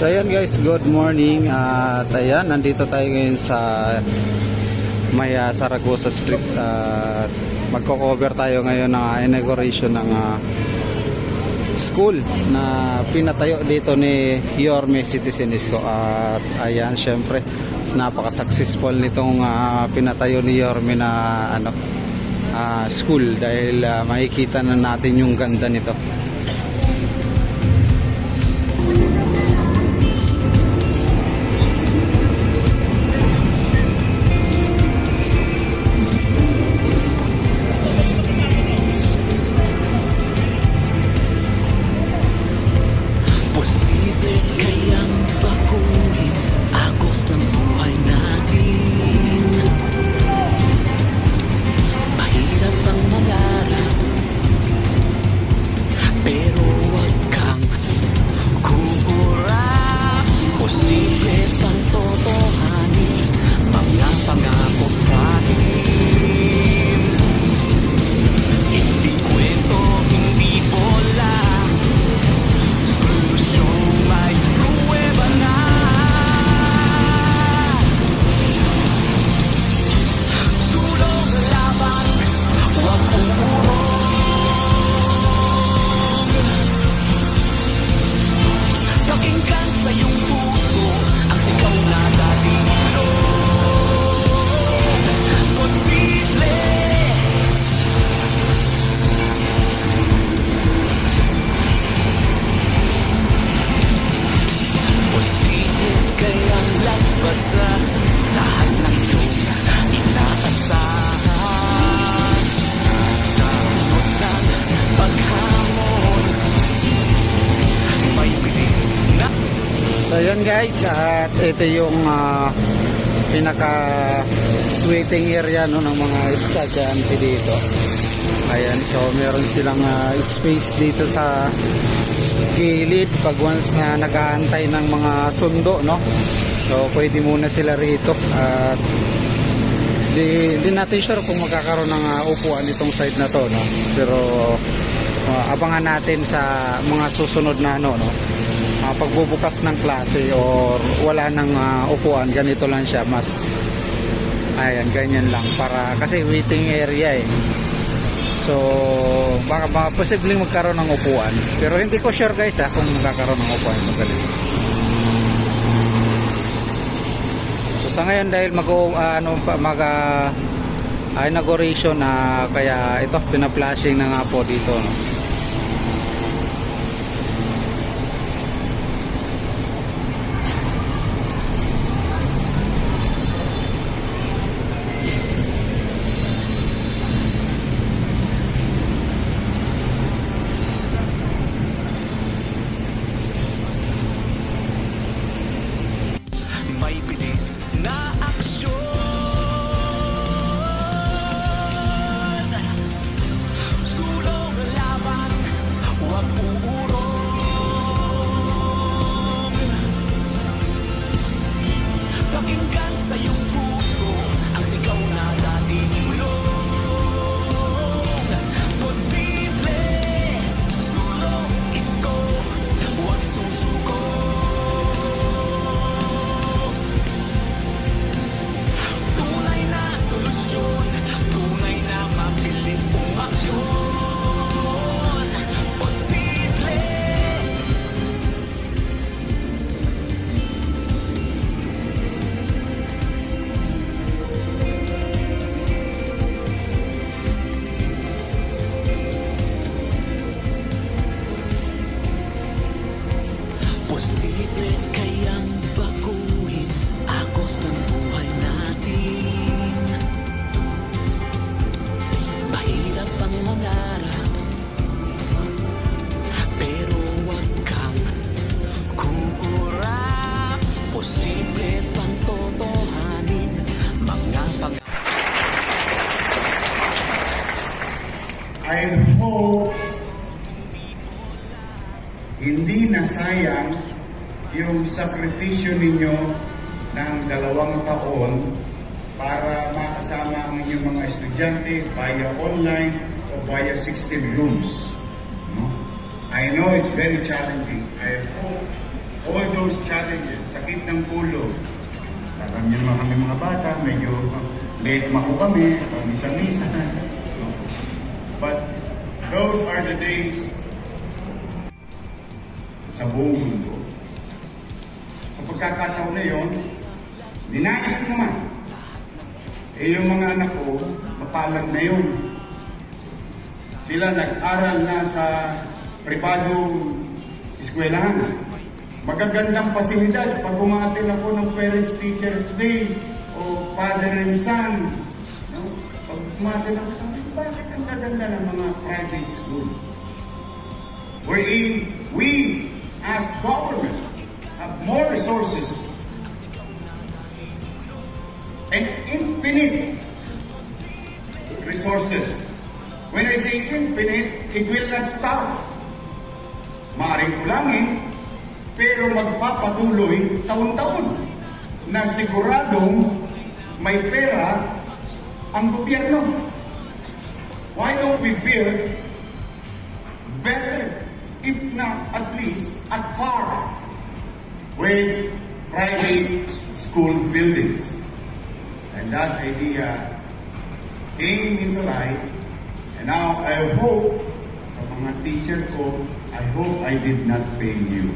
So ayan guys, good morning. At ayan, nandito tayo ngayon sa may Zaragoza Street. Magko-cover tayo ngayon ng inauguration ng school na pinatayo dito ni Yorme Citizen Isko. At ayan, syempre napaka-successful nitong pinatayo ni Yorme na school dahil makikita na natin yung ganda nito. So yun guys, at ito yung pinaka waiting area ng mga estudyante dito. Ayan, so meron silang space dito sa gilid pag once na nag-aantay ng mga sundo, no? So pwede muna sila rito. At di natin sure kung magkakaroon ng upuan itong side na to, no? Pero abangan natin sa mga susunod na no? Pagbubukas ng klase or wala nang upuan, ganito lang siya, mas ayan, ganyan lang para kasi waiting area so baka posibleng magkaroon ng upuan, pero hindi ko sure guys kung magkakaroon ng upuan magaling. So sa ngayon dahil inauguration na kaya ito pina-flashing na nga po dito, no? May bilis na aksyon, sulong laban, huwag uurong. Pakinggan sa iyong puso ang sigaw na dating ulong. Posible, sulong isko, huwag susuko. Tunay na mabilis umaksyon. Posible. Posible kayang baguhin agos ng buhay natin. Mahirap ang mangarap, pero wag kang kukurap. Posible pang totohanin mga I hope hindi nasayang yung sakripisyo ninyo ng 2 taon para makasama ang inyong mga estudyante via online o via 16 rooms. No? I know it's very challenging. I hope all those challenges, sakit ng ulo. Alam niyo naman kami mga bata, medyo late mako kami, misa-misa. But those are the days sa buong mundo. Sa pagkakataon na yun, dinais ko naman. Yung mga anak ko, mapalad na yun. Sila nag-aral na sa pribadong eskwelahan. Magagandang pasilidad pag umatin ako ng Parents Teachers Day o Father and Son. No? Pag umatin ako sa akin, bakit ang gaganda ng mga private school? Wherein we as government have more resources and infinite resources. When I say infinite, it will not stop. Maaring kulangin, pero magpapatuloy taon-taon na siguradong may pera ang gobyerno. Why don't we build better, if not at least at par with private school buildings? And that idea came into light. And now I hope, sa mga teacher ko, I hope I did not fail you.